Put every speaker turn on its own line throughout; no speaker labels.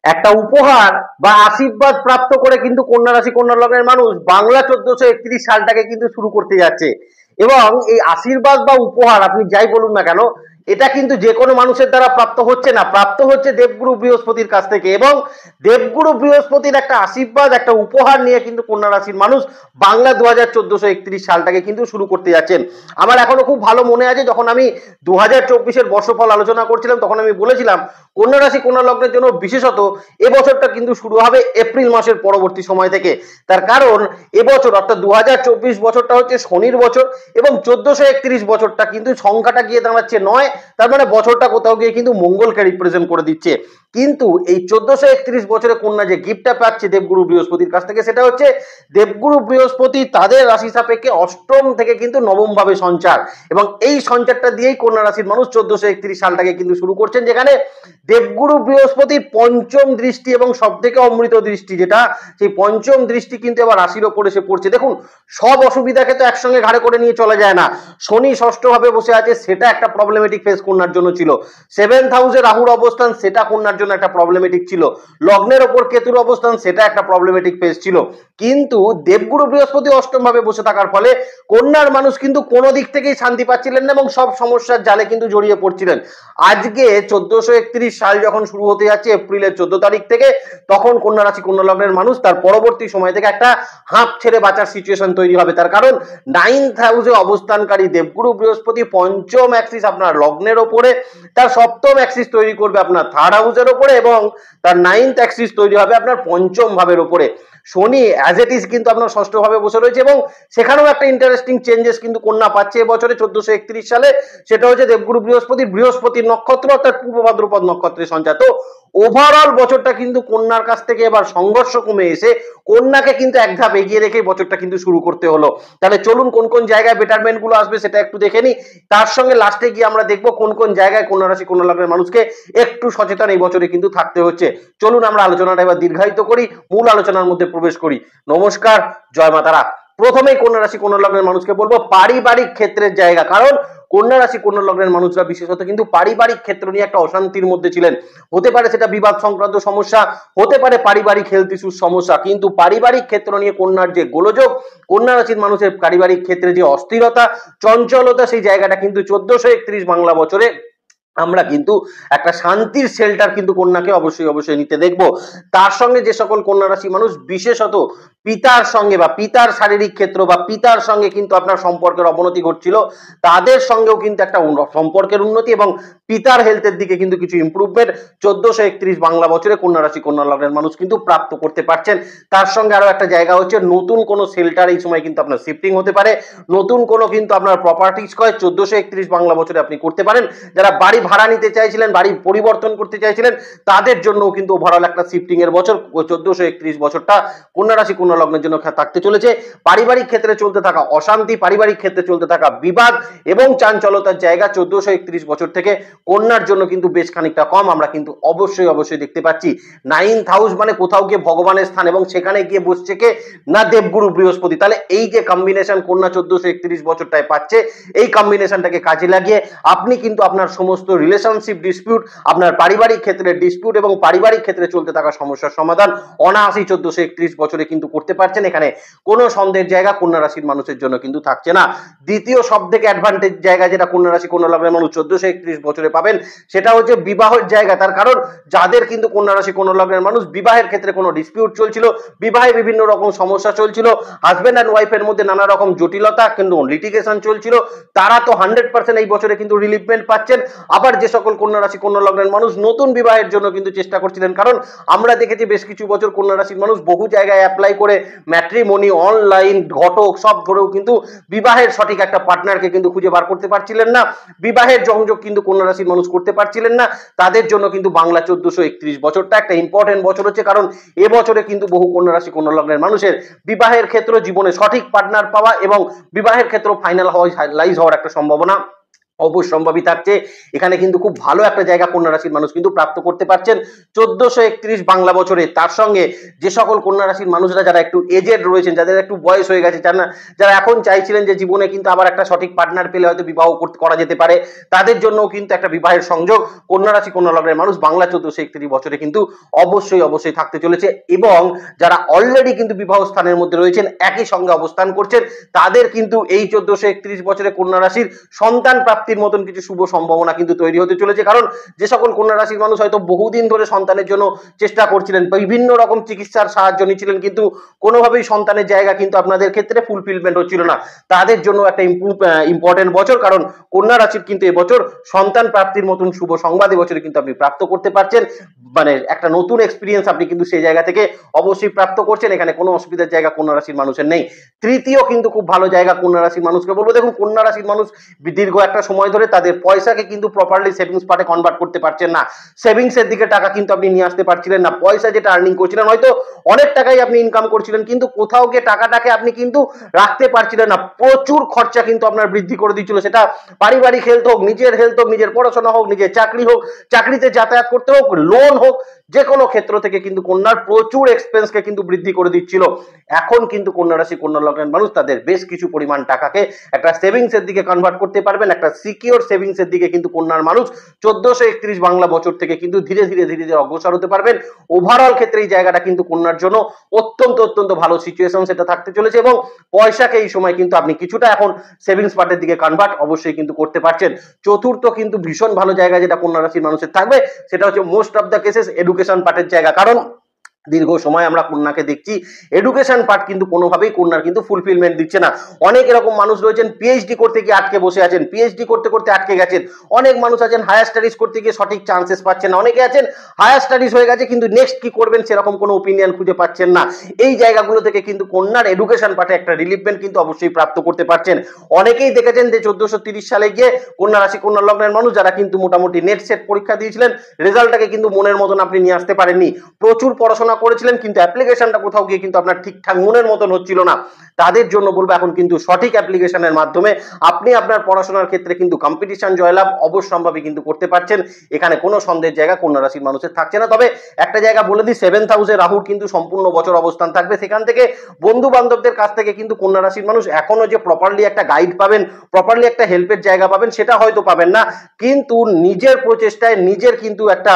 একটা উপহার বা আশীর্বাদ প্রাপ্ত করে কিন্তু কন্যা রাশি কন্যা লগ্নের মানুষ বাংলা 1431 সালটাকে কিন্তু শুরু করতে যাচ্ছে। এবং এই আশীর্বাদ বা উপহার আপনি যাই বলুন না কেন, এটা কিন্তু যে কোনো মানুষের দ্বারা প্রাপ্ত হচ্ছে না, প্রাপ্ত হচ্ছে দেবগুরু বৃহস্পতির কাছ থেকে। এবং দেবগুরু বৃহস্পতির একটা আশীর্বাদ, একটা উপহার নিয়ে কিন্তু কন্যা রাশির মানুষ বাংলা 1431 সালটাকে কিন্তু শুরু করতে যাচ্ছেন। আমার এখনো খুব ভালো মনে আছে, যখন আমি 2024-এর বর্ষফল আলোচনা করছিলাম, তখন আমি বলেছিলাম কন্যা রাশি কন্যা লগ্নের জন্য বিশেষত এবছরটা কিন্তু শুরু হবে এপ্রিল মাসের পরবর্তী সময় থেকে। তার কারণ এবছর অর্থাৎ 2024 বছরটা হচ্ছে শনির বছর, এবং 1431 বছরটা কিন্তু সংখ্যাটা গিয়ে দাঁড়াচ্ছে 9, তার মানে বছরটা কোথাও গিয়ে কিন্তু মঙ্গলকে রিপ্রেজেন্ট করে দিচ্ছে। কিন্তু এই 1431 বছরে কন্যা যে গিফটটা পাচ্ছে দেবগুরু বৃহস্পতির কাছ থেকে, সেটা হচ্ছে দেবগুরু বৃহস্পতি তাদের রাশি সাপেক্ষে অষ্টম থেকে কিন্তু নবম ভাবে সঞ্চার, এবং এই সঞ্চারটা দিয়েই কন্যা রাশির মানুষ 1431 সালটাকে কিন্তু শুরু করছেন, যেখানে দেবগুরু বৃহস্পতির পঞ্চম দৃষ্টি এবং সব থেকে অমৃত দৃষ্টি, যেটা সেই পঞ্চম দৃষ্টি কিন্তু এবার রাশির ওপর এসে পড়ছে। দেখুন, সব অসুবিধাকে তো একসঙ্গে ঘাড়ে করে নিয়ে চলা যায় না। শনি ষষ্ঠ ভাবে বসে আছে, সেটা একটা প্রবলেমেটিক ফেস কন্যার জন্য ছিল। 7th হাউসে রাহুর অবস্থান, সেটা কন্যার জন্য একটা প্রবলেমেটিক ছিল। লগ্নের ওপর কেতুর অবস্থান, সেটা একটা প্রবলেমেটিক ফেস ছিল। কিন্তু দেবগুরু বৃহস্পতি অষ্টম ভাবে বসে থাকার ফলে কন্যার মানুষ কিন্তু কোনো দিক থেকেই শান্তি পাচ্ছিলেন না, এবং সব সমস্যার জালে কিন্তু জড়িয়ে পড়ছিলেন। আজকে 1431 সাল যখন শুরু হতে যাচ্ছে এপ্রিলের 14 তারিখ থেকে, তখন কন্যা রাশি কন্যা লগ্নের মানুষ তার পরবর্তী সময় থেকে একটা হাঁপ ছেড়ে বাঁচার সিচুয়েশন তৈরি হবে। তার কারণ 9th হাউসে অবস্থানকারী দেবগুরু বৃহস্পতি পঞ্চম অ্যাক্সিস আপনার লগ্নের ওপরে, তার সপ্তম অ্যাক্সিস তৈরি করবে আপনার 3rd হাউসের ওপরে, এবং তার 9th অ্যাক্সিস তৈরি হবে আপনার পঞ্চম ভাবের ওপরে। শনি অ্যাজ ইট ইজ কিন্তু আপনার ষষ্ঠ ভাবে বসে রয়েছে, এবং সেখানেও একটা ইন্টারেস্টিং চেঞ্জেস কিন্তু কন্যা পাচ্ছে এবছরে 1431 সালে। সেটা হচ্ছে দেবগুরু বৃহস্পতির নক্ষত্র অর্থাৎ পূর্ব ভাদ্রপদ নক্ষত্রে সঞ্চার। তো ওভারঅল বছরটা কিন্তু কন্যার কাছ থেকে এবার সংঘর্ষ কমে এসে কন্যাকে কিন্তু এক ধাপ এগিয়ে রেখে বছরটা কিন্তু শুরু করতে হলো। তাহলে চলুন কোন কোন জায়গায় বেটারমেন্ট গুলো আসবে সেটা একটু দেখে নি, তার সঙ্গে লাস্টে গিয়ে আমরা দেখবো কোন কোন জায়গায় কন্যা রাশি কন্যা লগ্নের মানুষকে একটু সচেতন এই বছরে কিন্তু থাকতে হচ্ছে। চলুন আমরা আলোচনাটা এবার দীর্ঘায়িত করি, মূল আলোচনার মধ্যে প্রবেশ করি। নমস্কার, জয় মা তারা। প্রথমেই কন্যা রাশি কন্যা লগ্নের মানুষকে বলবো পারিবারিক ক্ষেত্রের জায়গা, কারণ কন্যা রাশি কন্যা লগ্নের মানুষরা বিশেষত কিন্তু পারিবারিক ক্ষেত্র নিয়ে একটা অশান্তির মধ্যে ছিলেন। হতে পারে সেটা বিবাদ সংক্রান্ত সমস্যা, হতে পারে পারিবারিক হেলথ ইস্যুর সমস্যা, কিন্তু পারিবারিক ক্ষেত্র নিয়ে কন্যার যে গোলযোগ, কন্যা রাশির মানুষের পারিবারিক ক্ষেত্রে যে অস্থিরতা চঞ্চলতা, সেই জায়গাটা কিন্তু 1431 বাংলা বছরে আমরা কিন্তু একটা শান্তির শেল্টার কিন্তু কন্যাকে অবশ্যই অবশ্যই নিতে দেখবো। তার সঙ্গে যে সকল কন্যা রাশি মানুষ বিশেষত পিতার সঙ্গে বা পিতার শারীরিক ক্ষেত্র বা পিতার সঙ্গে কিন্তু আপনার সম্পর্কের অবনতি ঘটছিল, তাদের সঙ্গেও কিন্তু একটা সম্পর্কের উন্নতি এবং পিতার হেলথের দিকে কিন্তু কিছু ইমপ্রুভমেন্ট 1431 বাংলা বছরে কন্যা রাশি কন্যা লগ্নের মানুষ কিন্তু প্রাপ্ত করতে পারছেন। তার সঙ্গে আরো একটা জায়গা হচ্ছে নতুন কোনো শেল্টার এই সময় কিন্তু আপনার শিফটিং হতে পারে, নতুন কোনো কিন্তু আপনার প্রপার্টিজ ক্রয় 1431 বাংলা বছরে আপনি করতে পারেন। যারা বাড়ি ভাড়া নিতে চাইছিলেন, বাড়ি পরিবর্তন করতে চাইছিলেন, তাদের জন্য কিন্তু ওভারঅল একটা শিফটিং এর বছর 1431 বছরটা কন্যা রাশি কন্যা লগ্নের জন্য থাকতে চলেছে। পারিবারিক ক্ষেত্রে চলতে থাকা অশান্তি, পারিবারিক ক্ষেত্রে চলতে থাকা বিবাদ এবং চাঞ্চলতার জায়গা 1431 বছর থেকে কন্যার জন্য কিন্তু বেশ খানিকটা কম আমরা কিন্তু অবশ্যই অবশ্যই দেখতে পাচ্ছি। 9th হাউস মানে কোথাও গিয়ে ভগবানের স্থান, এবং সেখানে গিয়ে বসছে কে না দেবগুরু বৃহস্পতি। তাহলে এই যে কম্বিনেশন কন্যা 1431 বছরটায় পাচ্ছে, এই কম্বিনেশনটাকে কাজে লাগিয়ে আপনি কিন্তু আপনার সমস্ত রিলেশনশিপ ডিসপিউট, আপনার পারিবারিক ক্ষেত্রে ডিসপিউট এবং পারিবারিক ক্ষেত্রে চলতে থাকা সমস্যার সমাধান অনায়াসই 1431 বছরে কিন্তু করতে পারছেন। এখানে কোনো সন্দেহের জায়গা কন্যা রাশির মানুষের জন্য কিন্তু থাকছে না। দ্বিতীয় সব থেকে অ্যাডভান্টেজ জায়গা যেটা কন্যা রাশি কন্যা লগ্নের মানুষ 1431 বছরে পাবেন, সেটা হচ্ছে বিবাহের জায়গা। তার কারণ যাদের কিন্তু কন্যা রাশি কন্যা লগ্নের মানুষ বিবাহের ক্ষেত্রে কোনো ডিসপিউট চলছিল, বিবাহে বিভিন্ন রকম সমস্যা চলছিল, হাজবেন্ড অ্যান্ড ওয়াইফের মধ্যে নানা রকম জটিলতা কিন্তু লিটিগেশন চলছিল, তারা তো 100% এই বছরে কিন্তু রিলিফমেন্ট পাচ্ছেন। আবার যে সকল কন্যা রাশি কন্যা লগ্নের মানুষ নতুন বিবাহের জন্য কিন্তু চেষ্টা করছিলেন, কারণ আমরা দেখেছি বেশ কিছু বছর কন্যা রাশির মানুষ বহু জায়গায় অ্যাপ্লাই করে ম্যাট্রিমনি অনলাইন ঘটক সব ধরেও কিন্তু বিবাহের সঠিক একটা পার্টনারকে কিন্তু খুঁজে বার করতে পারছিলেন না, বিবাহের সংযোগ কিন্তু কন্যা রাশির মানুষ করতে পারছিলেন না। তাদের জন্য কিন্তু বাংলা 1431 বছরটা একটা ইম্পর্টেন্ট বছর হচ্ছে, কারণ এবছরে কিন্তু বহু কন্যা রাশি কন্যা লগ্নের মানুষের বিবাহের ক্ষেত্রে জীবনে সঠিক পার্টনার পাওয়া এবং বিবাহের ক্ষেত্রে ফাইনাল লাইজ হওয়ার একটা সম্ভাবনা অবশ্যম্ভাবী থাকছে। এখানে কিন্তু খুব ভালো একটা জায়গা কন্যা রাশির মানুষ কিন্তু প্রাপ্ত করতে পারছেন 1431 বাংলা বছরে। তার সঙ্গে যে সকল কন্যা রাশির মানুষরা যারা একটু এজেড রয়েছেন, যাদের একটু বয়স হয়ে গেছে, যারা এখন চাইছিলেন যে জীবনে কিন্তু আবার একটা সঠিক পার্টনার পেলে হয়তো বিবাহ করা যেতে পারে, তাদের জন্য কিন্তু একটা বিবাহের সংযোগ কন্যা রাশি কন্যা লগ্নের মানুষ বাংলা 1431 বছরে কিন্তু অবশ্যই থাকতে চলেছে। এবং যারা অলরেডি কিন্তু বিবাহ স্থানের মধ্যে রয়েছেন, একই সঙ্গে অবস্থান করছেন, তাদের কিন্তু এই 1431 বছরে কন্যা রাশির সন্তান প্রাপ্তির মতন কিছু শুভ সম্ভাবনা কিন্তু তৈরি হতে চলেছে। কারণ যে সকল কন্যা রাশির মানুষ হয়তো বহুদিন ধরে সন্তানের জন্য চেষ্টা করছিলেন, বিভিন্ন রকম চিকিৎসার সাহায্য নিচ্ছিলেন, কিন্তু কোনোভাবেই সন্তানের জায়গা কিন্তু আপনাদের ক্ষেত্রে ফুলফিলমেন্ট হচ্ছিল না, তাদের জন্য একটা ইম্পর্টেন্ট বছর। কারণ কন্যা রাশির কিন্তু এবছর সন্তান প্রাপ্তির মতন শুভ সংবাদ এবছরে কিন্তু আপনি প্রাপ্ত করতে পারছেন। মানে একটা নতুন এক্সপিরিয়েন্স আপনি কিন্তু সেই জায়গা থেকে অবশ্যই প্রাপ্ত করছেন। এখানে কোনো অসুবিধার জায়গা কন্যা রাশির মানুষের নেই। তৃতীয় কিন্তু খুব ভালো জায়গা কন্যা রাশির মানুষকে বলবো, দেখুন কন্যা রাশির মানুষ দীর্ঘ একটা সময় ধরে তাদের পয়সাকে কিন্তু প্রপারলি সেভিংস পার্টে কনভার্ট করতে পারছেন না। সেভিংস এর দিকে টাকা কিন্তু আপনি নিয়ে আসতে পারছিলেন না। পয়সা যেটা আর্নিং করছিলেন, হয়তো অনেক টাকাই আপনি ইনকাম করছিলেন, কিন্তু কোথাও গিয়ে টাকাটাকে আপনি কিন্তু রাখতে পারছিলেন না। প্রচুর খরচা কিন্তু আপনার বৃদ্ধি করে দিচ্ছিল, সেটা পারিবারিক হেলথ হোক, নিজের হেলথ হোক, নিজের পড়াশোনা হোক, নিজের চাকরি হোক, চাকরিতে যাতায়াত করতে হোক, লোন হোক, যে কোনো ক্ষেত্র থেকে কিন্তু কন্যার প্রচুর এক্সপেন্সকে কিন্তু বৃদ্ধি করে দিচ্ছিল। এখন কিন্তু কন্যা রাশি কন্যা লগ্নের মানুষ তাদের বেশ কিছু পরিমাণ টাকাকে একটা সেভিংস এর দিকে কনভার্ট করতে পারবেন। একটা সিকিউর সেভিংস এর দিকে কিন্তু কন্যার মানুষ 1431 বাংলা বছর থেকে কিন্তু ধীরে ধীরে অগ্রসর হতে পারবেন। ওভারঅল ক্ষেত্রে এই জায়গাটা কিন্তু কন্যার জন্য অত্যন্ত ভালো সিচুয়েশন সেটা থাকতে চলেছে, এবং পয়সাকে এই সময় কিন্তু আপনি কিছুটা এখন সেভিংস পার্টের দিকে কনভার্ট অবশ্যই কিন্তু করতে পারছেন। চতুর্থ কিন্তু ভীষণ ভালো জায়গা যেটা কন্যা রাশির মানুষের থাকবে, সেটা হচ্ছে most of the cases education পার্টের জায়গা। কারণ দীর্ঘ সময় আমরা কন্যাকে দেখছি এডুকেশন পার্ট কিন্তু কোনোভাবেই কন্যার কিন্তু ফুলফিলমেন্ট দিচ্ছে না। অনেক এরকম মানুষ রয়েছেন পিএইচডি করতে গিয়ে আটকে বসে আছেন, পিএইচডি করতে আটকে গেছেন। অনেক মানুষ আছেন হায়ার স্টাডিজ করতে গিয়ে সঠিক চান্সেস পাচ্ছেন না। অনেকে আছেন হায়ার স্টাডিজ হয়ে গেছে কিন্তু নেক্সট কি করবেন সেরকম কোনো ওপিনিয়ন খুঁজে পাচ্ছেন না। এই জায়গাগুলো থেকে কিন্তু কন্যার এডুকেশন পার্টে একটা রিলিফমেন্ট কিন্তু অবশ্যই প্রাপ্ত করতে পারছেন। অনেকেই দেখেছেন যে 1430 সালে গিয়ে কন্যা রাশি কন্যা লগ্নের মানুষ যারা কিন্তু মোটামুটি নেট সেট পরীক্ষা দিয়েছিলেন, রেজাল্টটাকে কিন্তু মনের মতন আপনি নিয়ে আসতে পারেননি। প্রচুর পড়াশোনা করেছিলেন কিন্তু অ্যাপ্লিকেশনটা কোথাও গিয়ে কিন্তু আপনার ঠিকঠাক মনের মতন হচ্ছিল না। তাদের জন্য বলবো এখন কিন্তু সঠিক অ্যাপ্লিকেশনের মাধ্যমে আপনি আপনার পড়াশোনার ক্ষেত্রে কিন্তু কম্পিটিশন জয়লাভ অবশ্যম্ভাবী কিন্তু করতে পারছেন। এখানে কোনো সন্দেহের জায়গা কন্যা রাশির মানুষের থাকছে না। তবে একটা জায়গা বলে দিই, 7th হাউসে রাহুর কিন্তু সম্পূর্ণ বছর অবস্থান থাকবে। সেখান থেকে বন্ধু বান্ধবদের কাছ থেকে কিন্তু কন্যা রাশির মানুষ এখনো যে প্রপারলি একটা গাইড পাবেন, প্রপারলি একটা হেল্পের জায়গা পাবেন, সেটা হয়তো পাবেন না, কিন্তু নিজের প্রচেষ্টায় নিজের কিন্তু একটা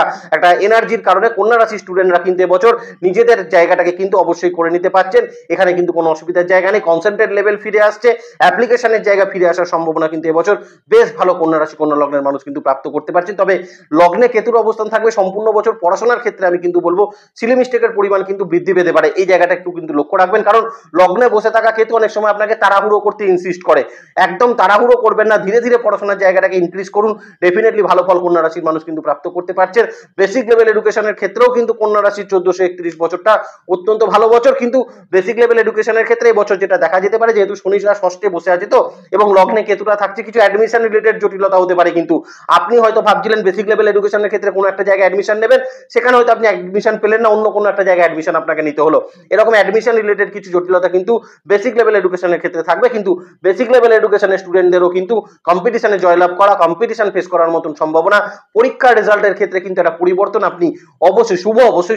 এনার্জির কারণে কন্যা রাশির স্টুডেন্টরা কিন্তু এবছর নিজেদের জায়গাটাকে কিন্তু অবশ্যই করে নিতে পারছেন। এখানে কিন্তু কোনো অসুবিধার জায়গা নেই। কনসেন্ট্রেট লেভেল ফিরে আসছে, অ্যাপ্লিকেশনের জায়গা ফিরে আসার সম্ভাবনা কিন্তু এবছর বেশ ভালো কন্যা রাশি কন্যা লগ্নের মানুষ কিন্তু প্রাপ্ত করতে পারছেন। তবে লগ্নে কেতুর অবস্থান থাকবে সম্পূর্ণ বছর। পড়াশোনার ক্ষেত্রে আমি কিন্তু বলবো সিলি মিস্টেকের পরিমাণ কিন্তু বৃদ্ধি পেতে পারে, এই জায়গাটা একটু কিন্তু লক্ষ্য রাখবেন। কারণ লগ্নে বসে থাকা কেতু অনেক সময় আপনাকে তাড়াহুড়ো করতে ইনসিস্ট করে। একদম তাড়াহুড়ো করবেন না, ধীরে ধীরে পড়াশোনার জায়গাটাকে ইনক্রিজ করুন, ডেফিনেটলি ভালো ফল কন্যা রাশির মানুষ কিন্তু প্রাপ্ত করতে পারছেন। বেসিক লেভেল এডুকেশনের ক্ষেত্রেও কিন্তু কন্যা রাশির 1431 বছরটা অত্যন্ত ভালো বছর। কিন্তু বেসিক লেভেল এডুকেশনের ক্ষেত্রে এই বছর যেটা দেখা যেতে পারে, যেহেতু শনিরা ষষ্ঠে বসে আছে তো এবং লগ্নে কেতুটা থাকছে, কিছু অ্যাডমিশন রিলেটেড জটিলতা হতে পারে। কিন্তু আপনি হয়তো ভাবছিলেন বেসিক লেভেল এডুকেশনের ক্ষেত্রে কোনো একটা জায়গায় অ্যাডমিশন নেবেন, সেখানে হয়তো আপনি অ্যাডমিশন পেলেন না, অন্য কোনো একটা জায়গায় অ্যাডমিশন আপনাকে নিতে হলো। এরকম অ্যাডমিশন রিলেটেড কিছু জটিলতা কিন্তু বেসিক লেভেল এডুকেশনের ক্ষেত্রে থাকবে। কিন্তু বেসিক লেভেল এডুকেশনের স্টুডেন্টদেরও কিন্তু কম্পিটিশনে জয়লাভ করা, কম্পিটিশন ফেস করার মতন সম্ভাবনা, পরীক্ষার রেজাল্টের ক্ষেত্রে কিন্তু একটা পরিবর্তন আপনি অবশ্যই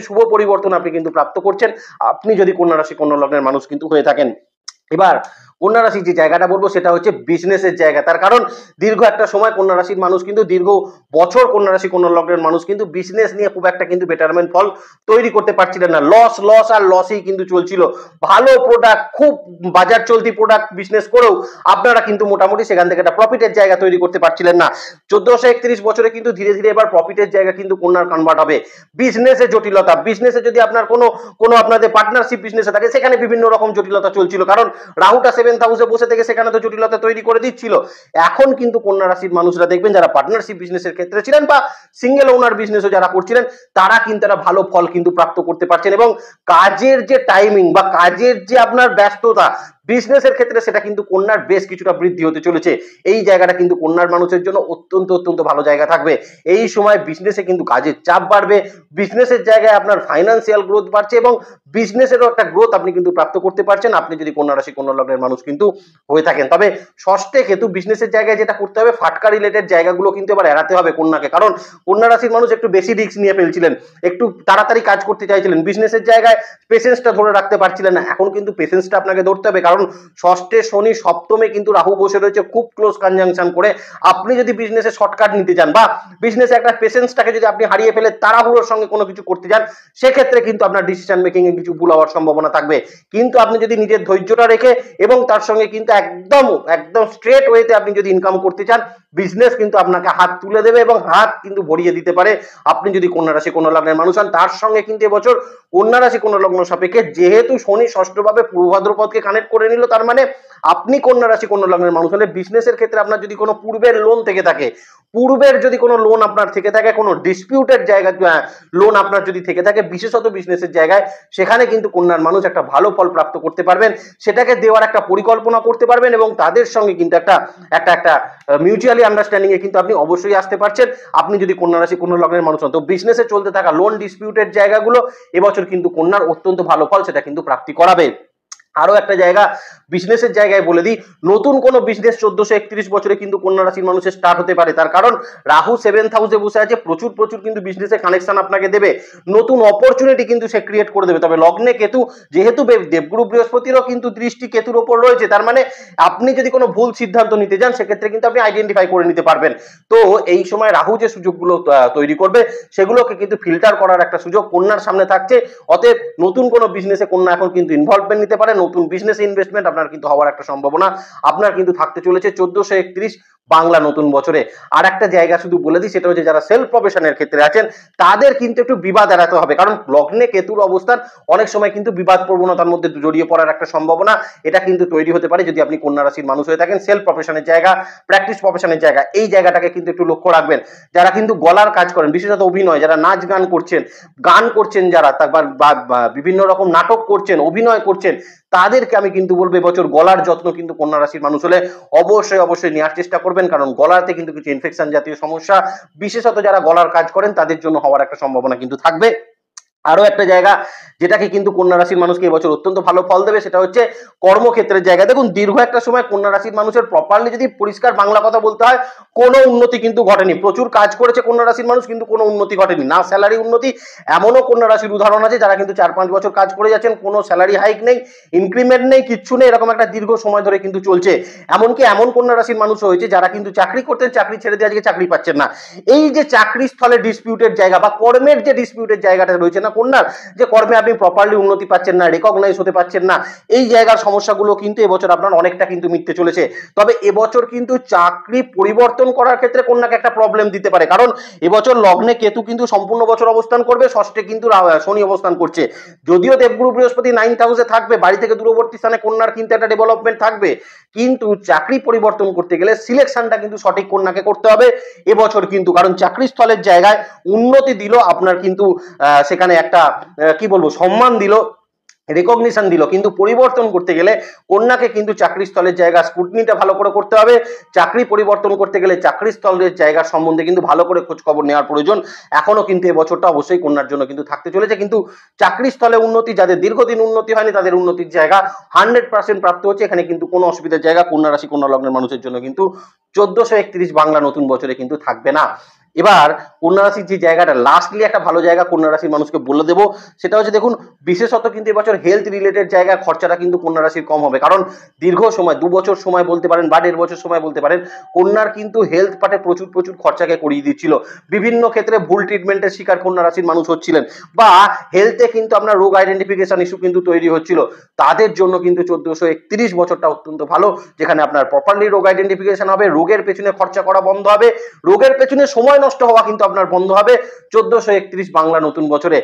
শুভ পরিবর্তন আপনি কিন্তু প্রাপ্ত করছেন, আপনি যদি কন্যা রাশি কন্যা লগ্নের মানুষ কিন্তু হয়ে থাকেন। এবার কন্যা রাশির যে জায়গাটা বলবো সেটা হচ্ছে বিজনেসের জায়গা। তার কারণ দীর্ঘ একটা সময় কন্যা রাশির মানুষ কিন্তু দীর্ঘ বছর কন্যা রাশি কন্যা লগ্নের মানুষ কিন্তু বিজনেস নিয়ে খুব একটা কিন্তু বেটারমেন্ট ফল তৈরি করতে পারছিলেন না। লস আর লসই কিন্তু চলছিল। ভালো প্রোডাক্ট, খুব বাজার চলতি প্রোডাক্ট বিজনেস করেও আপনারা কিন্তু মোটামুটি সেখান থেকে একটা প্রফিটের জায়গা তৈরি করতে পারছিলেন না। 1431 বছরে কিন্তু ধীরে ধীরে এবার প্রফিটের জায়গা কিন্তু কন্যার কনভার্ট হবে। বিজনেসে জটিলতা, বিজনেসে যদি আপনার কোনো আপনাদের পার্টনারশিপ বিজনেসে থাকে, সেখানে বিভিন্ন রকম জটিলতা চলছিল। কারণ রাহুটা 7th হাউসে বসে থেকে সেখানে তো জটিলতা তৈরি করে দিচ্ছিল। এখন কিন্তু কন্যা রাশির মানুষরা দেখবেন যারা পার্টনারশিপ বিজনেসের ক্ষেত্রে ছিলেন বা সিঙ্গেল ওনার বিজনেসও যারা করছিলেন, তারা কিন্তু একটা ভালো ফল কিন্তু প্রাপ্ত করতে পারছেন। এবং কাজের যে টাইমিং বা কাজের যে আপনার ব্যস্ততা, বিজনেসের ক্ষেত্রে সেটা কিন্তু কন্যার বেশ কিছুটা বৃদ্ধি হতে চলেছে। এই জায়গাটা কিন্তু কন্যার মানুষের জন্য অত্যন্ত অত্যন্ত ভালো জায়গা থাকবে। এই সময় বিজনেসে কিন্তু কাজের চাপ বাড়বে, বিজনেসের জায়গায় আপনার ফাইন্যান্সিয়াল গ্রোথ বাড়ছে এবং বিজনেসেরও একটা গ্রোথ আপনি কিন্তু প্রাপ্ত করতে পারছেন আপনি যদি কন্যা রাশি কন্যা লগ্নের মানুষ কিন্তু হয়ে থাকেন। তবে ষষ্ঠে কেতু বিজনেসের জায়গায় যেটা করতে হবে, ফাটকা রিলেটেড জায়গাগুলো কিন্তু এবার এড়াতে হবে কন্যাকে, কারণ কন্যা রাশির মানুষ একটু বেশি রিস্ক নিয়ে ফেলছিলেন, একটু তাড়াতাড়ি কাজ করতে চাইছিলেন, বিজনেসের জায়গায় পেশেন্সটা ধরে রাখতে পারছিলেন না। এখন কিন্তু পেশেন্সটা আপনাকে ধরতে হবে, কারণ ষষ্ঠে শনি, সপ্তমে কিন্তু রাহু বসে রয়েছে খুব ক্লোজ কনজাংশন করে। আপনি যদি বিজনেসে শর্টকাট নিতে চান বা বিজনেসে একটা পেশেন্সটাকে যদি আপনি হারিয়ে ফেলে তাড়াহুড়োর সঙ্গে কোনো কিছু করতে যান, সেক্ষেত্রে কিন্তু আপনার ডিসিশন মেকিং এ কিছু ভুল হওয়ার সম্ভাবনা থাকবে। কিন্তু আপনি যদি নিজের ধৈর্যটা রেখে এবং তার সঙ্গে কিন্তু একদম একদম স্ট্রেট ওয়েতে আপনি যদি ইনকাম করতে চান, বিজনেস কিন্তু আপনাকে হাত তুলে দেবে এবং হাত কিন্তু ভরিয়ে দিতে পারে। আপনি যদি কন্যা রাশি কন্যা লগ্নের মানুষ হন, তার সঙ্গে কিন্তু এবছর কন্যা রাশি কন্যা লগ্ন সাপেক্ষে যেহেতু শনি ষষ্ঠভাবে পূর্ব ভাদ্রপদকে কানেক্ট করে নিল, তার মানে আপনি কন্যা রাশি কন্যা লগ্নের মানুষ হলে বিজনেসের ক্ষেত্রে আপনার যদি কোনো পূর্বের লোন থেকে থাকে, পূর্বের যদি কোনো লোন আপনার থেকে থাকে, কোনো ডিসপিউটেড জায়গা লোন আপনার যদি থেকে থাকে বিশেষত বিজনেসের জায়গায়, সেখানে কিন্তু কন্যার মানুষ একটা ভালো ফল প্রাপ্ত করতে পারবেন, সেটাকে দেওয়ার একটা পরিকল্পনা করতে পারবেন এবং তাদের সঙ্গে কিন্তু একটা একটা একটা মিউচুয়ালি আন্ডারস্ট্যান্ডিং এ কিন্তু আপনি অবশ্যই আসতে পারছেন আপনি যদি কন্যা রাশি কন্যা লগ্নের মানুষ হন। তো বিজনেসে চলতে থাকা লোন ডিসপিউটেড জায়গাগুলো এবছর কিন্তু কন্যার অত্যন্ত ভালো ফল সেটা কিন্তু প্রাপ্তি করাবে। আরো একটা জায়গা বিজনেসের জায়গায় বলে দিই, নতুন কোন বিজনেস 1431 বছরে কিন্তু কন্যা রাশির মানুষের স্টার্ট হতে পারে, তার কারণ রাহু 7th হাউসে বসে আছে, প্রচুর প্রচুর কিন্তু বিজনেসে কানেকশন আপনাকে দেবে, নতুন অপরচুনিটি কিন্তু সে ক্রিয়েট করে দেবে। তবে লগ্নে কেতু, যেহেতু দেবগুরু বৃহস্পতিরও কিন্তু দৃষ্টি কেতুর উপর রয়েছে, তার মানে আপনি যদি কোনো ভুল সিদ্ধান্ত নিতে যান সেক্ষেত্রে কিন্তু আপনি আইডেন্টিফাই করে নিতে পারবেন। তো এই সময় রাহু যে সুযোগগুলো তৈরি করবে সেগুলোকে কিন্তু ফিল্টার করার একটা সুযোগ কন্যার সামনে থাকছে। অতএব নতুন কোনো বিজনেসে কন্যা এখন কিন্তু ইনভলভমেন্ট নিতে পারে, নতুন বিজনেস ইনভেস্টমেন্ট আপনার কিন্তু হওয়ার একটা সম্ভাবনা আপনার কিন্তু থাকতে চলেছে 1431 বাংলা নতুন বছরে। আর একটা জায়গা শুধু বলে দিই, সেটা হচ্ছে যারা সেলফ প্রফেশনের ক্ষেত্রে আছেন তাদের কিন্তু একটু বিবাদ এড়াতে হবে, কারণ লগ্নে কেতুর অবস্থান অনেক সময় কিন্তু বিবাদ প্রবণতার মধ্যে জড়িয়ে পড়ার একটা সম্ভাবনা এটা কিন্তু তৈরি হতে পারে যদি আপনি কন্যা রাশির মানুষ হয়ে থাকেন। সেলফ প্রফেশনের জায়গা, প্র্যাকটিস প্রফেশনের জায়গা, এই জায়গাটাকে কিন্তু একটু লক্ষ্য রাখবেন। যারা কিন্তু গলার কাজ করেন, বিশেষত অভিনয়, যারা নাচ গান করছেন যারা, বা বিভিন্ন রকম নাটক করছেন, অভিনয় করছেন, তাদেরকে আমি কিন্তু বলবো এবছর গলার যত্ন কিন্তু কন্যা রাশির মানুষ হলে অবশ্যই অবশ্যই নেওয়ার চেষ্টা করবেন, কারণ গলাতে কিন্তু কিছু ইনফেকশন জাতীয় সমস্যা বিশেষত যারা গলার কাজ করেন তাদের জন্য হওয়ার একটা সম্ভাবনা কিন্তু থাকবে। আরো একটা জায়গা যেটাকে কিন্তু কন্যা রাশির মানুষকে এবছর অত্যন্ত ভালো ফল দেবে সেটা হচ্ছে কর্মক্ষেত্রের জায়গা। দেখুন, দীর্ঘ একটা সময় কন্যা রাশির মানুষের প্রপারলি যদি পরিষ্কার বাংলা কথা বলতে হয়, কোনো উন্নতি কিন্তু ঘটেনি। প্রচুর কাজ করেছে কন্যা রাশির মানুষ কিন্তু কোনো উন্নতি ঘটেনি, না স্যালারি উন্নতি। এমনও কন্যা রাশির উদাহরণ আছে যারা কিন্তু 4-5 বছর কাজ করে যাচ্ছেন, কোনো স্যালারি হাইক নেই, ইনক্রিমেন্ট নেই, কিচ্ছু নেই, এরকম একটা দীর্ঘ সময় ধরে কিন্তু চলছে। এমনকি এমন কন্যা রাশির মানুষ হয়েছে যারা কিন্তু চাকরি করতেন, চাকরি ছেড়ে দিয়ে আজকে চাকরি পাচ্ছেন না। এই যে চাকরি স্থলে ডিসপিউটেড জায়গা বা কর্মের যে ডিসপিউটেড জায়গাটা রয়েছে না কন্যার, যে কর্মে আপনি প্রপারলি উন্নতি পাচ্ছেন না, রেকগনাইজ হতে পারছেন না, এই জায়গার সমস্যাগুলো কিন্তু এবছর আপনার অনেকটা কিন্তু মিটতে চলেছে। তবে এবছর কিন্তু চাকরি পরিবর্তন করার ক্ষেত্রে কন্যাকে একটা প্রবলেম দিতে পারে, কারণ এবছর লগ্নে কেতু কিন্তু সম্পূর্ণ বছর অবস্থান করবে, ষষ্ঠে কিন্তু শনি অবস্থান করছে। যদিও দেবগুরু বৃহস্পতি 9th হাউসে থাকবে, বাড়ি থেকে দূরবর্তী স্থানে কন্যার কিন্তু একটা ডেভেলপমেন্ট থাকবে, কিন্তু চাকরি পরিবর্তন করতে গেলে সিলেকশনটা কিন্তু সঠিক কন্যাকে করতে হবে এবছর কিন্তু, কারণ চাকরি স্থলের জায়গায় উন্নতি দিল আপনার কিন্তু সেখানে একটা কি বলবো সম্মান দিল, রেকগনিশন দিল, কিন্তু পরিবর্তন করতে গেলে কন্যাকে কিন্তু চাকরি স্থলের জায়গা স্কুটনিটা ভালো করে করতে হবে। চাকরি পরিবর্তন করতে গেলে চাকরি স্থলের জায়গার সম্বন্ধে কিন্তু ভালো করে খোঁজ খবর নেওয়ার প্রয়োজন। এখনো কিন্তু এবছরটা অবশ্যই কন্যার জন্য কিন্তু থাকতে চলেছে, কিন্তু চাকরি স্থলে উন্নতি, যাদের দীর্ঘদিন উন্নতি হয়নি তাদের উন্নতির জায়গা 100% প্রাপ্ত হচ্ছে। এখানে কিন্তু কোনো অসুবিধার জায়গা কন্যা রাশি কন্যা লগ্নের মানুষের জন্য কিন্তু 1431 বাংলা নতুন বছরে কিন্তু থাকবে না। এবার কন্যা রাশির যে জায়গাটা লাস্টলি একটা ভালো জায়গা কন্যা রাশির মানুষকে বলে দেবো, সেটা হচ্ছে দেখুন, বিশেষত কিন্তু এবছর হেলথ রিলেটেড জায়গায় খরচাটা কিন্তু কন্যা রাশির কম হবে, কারণ দীর্ঘ সময় 2 বছর সময় বলতে পারেন বা 1.5 বছর সময় বলতে পারেন, কন্যার কিন্তু হেলথ পার্টে প্রচুর প্রচুর খরচাকে করিয়ে দিচ্ছিল, বিভিন্ন ক্ষেত্রে ভুল ট্রিটমেন্টের শিকার কন্যা রাশির মানুষ হচ্ছিলেন, বা হেলথে কিন্তু আপনার রোগ আইডেন্টিফিকেশন ইস্যু কিন্তু তৈরি হচ্ছিল। তাদের জন্য কিন্তু 1431 বছরটা অত্যন্ত ভালো, যেখানে আপনার প্রপারলি রোগ আইডেন্টিফিকেশন হবে, রোগের পেছনে খরচা করা বন্ধ হবে, রোগের পেছনে সময় সময় নষ্ট হওয়া কিন্তু আপনার বন্ধ হবে 1431 বাংলা নতুন বছরে।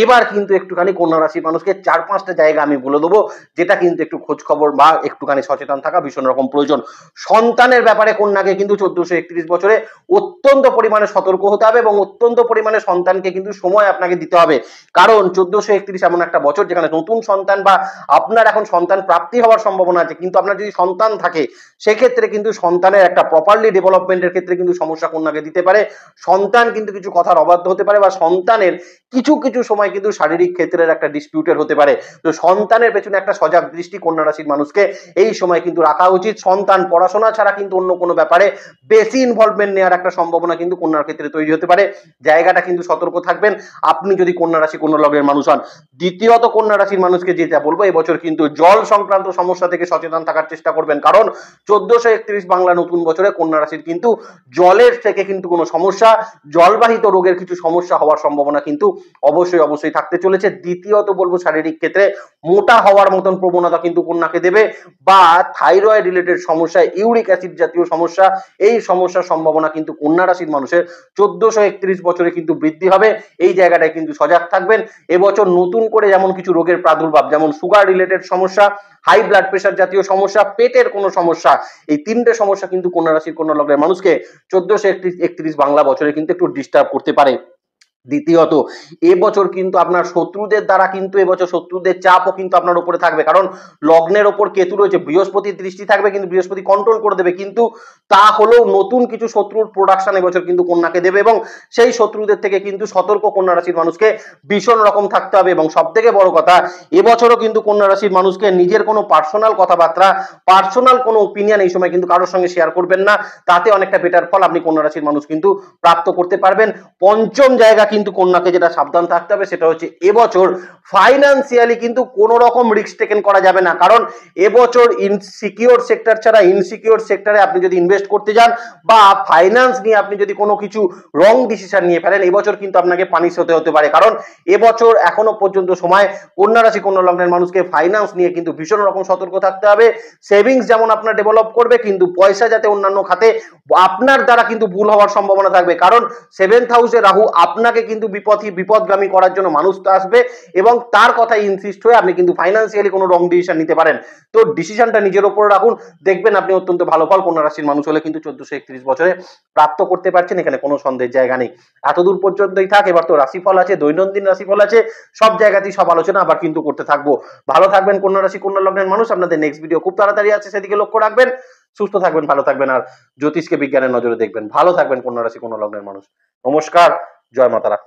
এবার কিন্তু একটুখানি কন্যা রাশির মানুষকে 4-5টা জায়গা আমি বলে দেবো, যেটা কিন্তু একটু খোঁজ খবর বা একটুখানি সচেতন থাকা ভীষণ রকম প্রয়োজন। সন্তানের ব্যাপারে কন্যাকে কিন্তু 1431 বছরে অত্যন্ত পরিমাণে সতর্ক হতে হবে এবং অত্যন্ত পরিমাণে সন্তানকে কিন্তু সময় আপনাকে দিতে হবে। কারণ 1431 এমন একটা বছর যেখানে নতুন সন্তান বা আপনার এখন সন্তান প্রাপ্তি হওয়ার সম্ভাবনা আছে, কিন্তু আপনার যদি সন্তান থাকে সেক্ষেত্রে কিন্তু সন্তানের একটা প্রপারলি ডেভেলপমেন্টের ক্ষেত্রে কিন্তু সমস্যা কন্যাকে দিতে পারে। সন্তান কিন্তু কিছু কথার অবাধ্য হতে পারে বা সন্তানের কিছু কিছু সময় কিন্তু শারীরিক ক্ষেত্রের একটা ডিসপিউটের হতে পারে। তো সন্তানের পেছনে একটা সজাগ দৃষ্টি কন্যা রাশির মানুষকে এই সময় কিন্তু রাখা উচিত। সন্তান পড়াশোনা ছাড়া কিন্তু অন্য কোনো ব্যাপারে বেশি ইনভলভমেন্ট নেওয়ার একটা সম্ভাবনা কিন্তু কন্যার ক্ষেত্রে তৈরি হতে পারে। জায়গাটা কিন্তু সতর্ক থাকবেন আপনি যদি কন্যা রাশি কন্যা লগ্নের মানুষ হন। দ্বিতীয়ত কন্যা রাশির মানুষকে যেটা বলবো, এবছর কিন্তু জল সংক্রান্ত সমস্যা থেকে সচেতন থাকার চেষ্টা করবেন। কারণ 1431 বাংলা নতুন বছরে কন্যা রাশির কিন্তু জলের থেকে কিন্তু কোনো সমস্যা, জলবাহিত রোগের কিছু সমস্যা হওয়ার সম্ভাবনা কিন্তু অবশ্যই অবশ্যই থাকতে চলেছে। দ্বিতীয়ত বলবো শারীরিক ক্ষেত্রে মোটা হওয়ার মতন প্রবণতা কিন্তু কন্যাকে দেবে, বা থাইরয়েড রিলেটেড সমস্যা, ইউরিক অ্যাসিড জাতীয় সমস্যা, এই সমস্যার সম্ভাবনা কিন্তু কন্যা রাশির মানুষের 1431 বছরে কিন্তু বৃদ্ধি হবে। এই জায়গাটায় কিন্তু সজাগ থাকবেন। এবছর নতুন করে যেমন কিছু রোগের প্রাদুর্ভাব, যেমন সুগার রিলেটেড সমস্যা, হাই ব্লাড প্রেশার জাতীয় সমস্যা, পেটের কোনো সমস্যা, এই তিনটে সমস্যা কিন্তু কন্যা রাশির কন্যা লগ্নের মানুষকে 1431 বাংলা বছরে কিন্তু একটু ডিস্টার্ব করতে পারে। দ্বিতীয়ত এবছর কিন্তু আপনার শত্রুদের দ্বারা কিন্তু এবছর শত্রুদের চাপও কিন্তু আপনার উপরে থাকবে। কারণ লগ্নের ওপর কেতু রয়েছে, বৃহস্পতির দৃষ্টি থাকবে, কিন্তু বৃহস্পতি কন্ট্রোল করে দেবে, কিন্তু তা হলেও নতুন কিছু শত্রুর প্রোডাকশন এবছর কিন্তু কন্যাকে দেবে এবং সেই শত্রুদের থেকে কিন্তু সতর্ক কন্যা রাশির মানুষকে ভীষণ রকম থাকতে হবে। এবং সব থেকে বড় কথা, এবছরও কিন্তু কন্যা রাশির মানুষকে নিজের কোনো পার্সোনাল কথাবার্তা, পার্সোনাল কোনো ওপিনিয়ন এই সময় কিন্তু কারোর সঙ্গে শেয়ার করবেন না। তাতে অনেকটা বেটার ফল আপনি কন্যা রাশির মানুষ কিন্তু প্রাপ্ত করতে পারবেন। পঞ্চম জায়গা কিন্তু কন্যাকে যেটা সাবধান থাকতে হবে সেটা হচ্ছে এবছর ফাইন্যান্সিয়ালি কিন্তু কোনো রকম রিস্ক টেকেন করা যাবে না। কারণ এবছর ইনসিকিউর সেক্টর ছাড়া ইনসিকিউর সেক্টরে আপনি যদি ইনভেস্ট করতে যান বা ফাইন্যান্স নিয়ে আপনি যদি কোনো কিছু রং ডিসিশন নিয়ে ফেলেন, এবছর কিন্তু আপনাকে পানিশ হতে পারে। কারণ এবছর এখনো পর্যন্ত সময় কন্যা রাশি কন্যা লগ্নের মানুষকে ফাইন্যান্স নিয়ে কিন্তু ভীষণ রকম সতর্ক থাকতে হবে। সেভিংস যেমন আপনার ডেভেলপ করবে, কিন্তু পয়সা যাতে অন্যান্য খাতে আপনার দ্বারা কিন্তু ভুল হওয়ার সম্ভাবনা থাকবে। কারণ 7th হাউসে রাহু আপনাকে কিন্তু বিপদগামী করার জন্য মানুষ আসবে এবং তার কথা ইনসিস্ট হয়ে আপনি কিন্তু ফাইন্যান্সিয়ালি কোনো রং ডিসিশন নিতে পারেন। তো ডিসিশনটা নিজের উপর রাখুন, দেখবেন আপনি অত্যন্ত ভালো ফল কন্যা রাশির মানুষ হলে কিন্তু 1431 বছরে প্রাপ্ত করতে পারছেন। এখানে কোনো সন্দেহের জায়গা নেই। এতদূর পর্যন্তই থাক। এবার তো রাশিফল আছে, দৈনন্দিন রাশিফল আছে, সব জায়গাতেই সব আলোচনা আবার কিন্তু করতে থাকবো। ভালো থাকবেন কন্যা রাশি কন্যা লগ্নের মানুষ। আপনাদের নেক্সট ভিডিও খুব তাড়াতাড়ি আছে, সেদিকে লক্ষ্য রাখবেন। সুস্থ থাকবেন, ভালো থাকবেন, আর জ্যোতিষকে বিজ্ঞানের নজরে দেখবেন। ভালো থাকবেন কন্যা রাশি কন্যা লগ্নের মানুষ। নমস্কার, জয় মাতারা।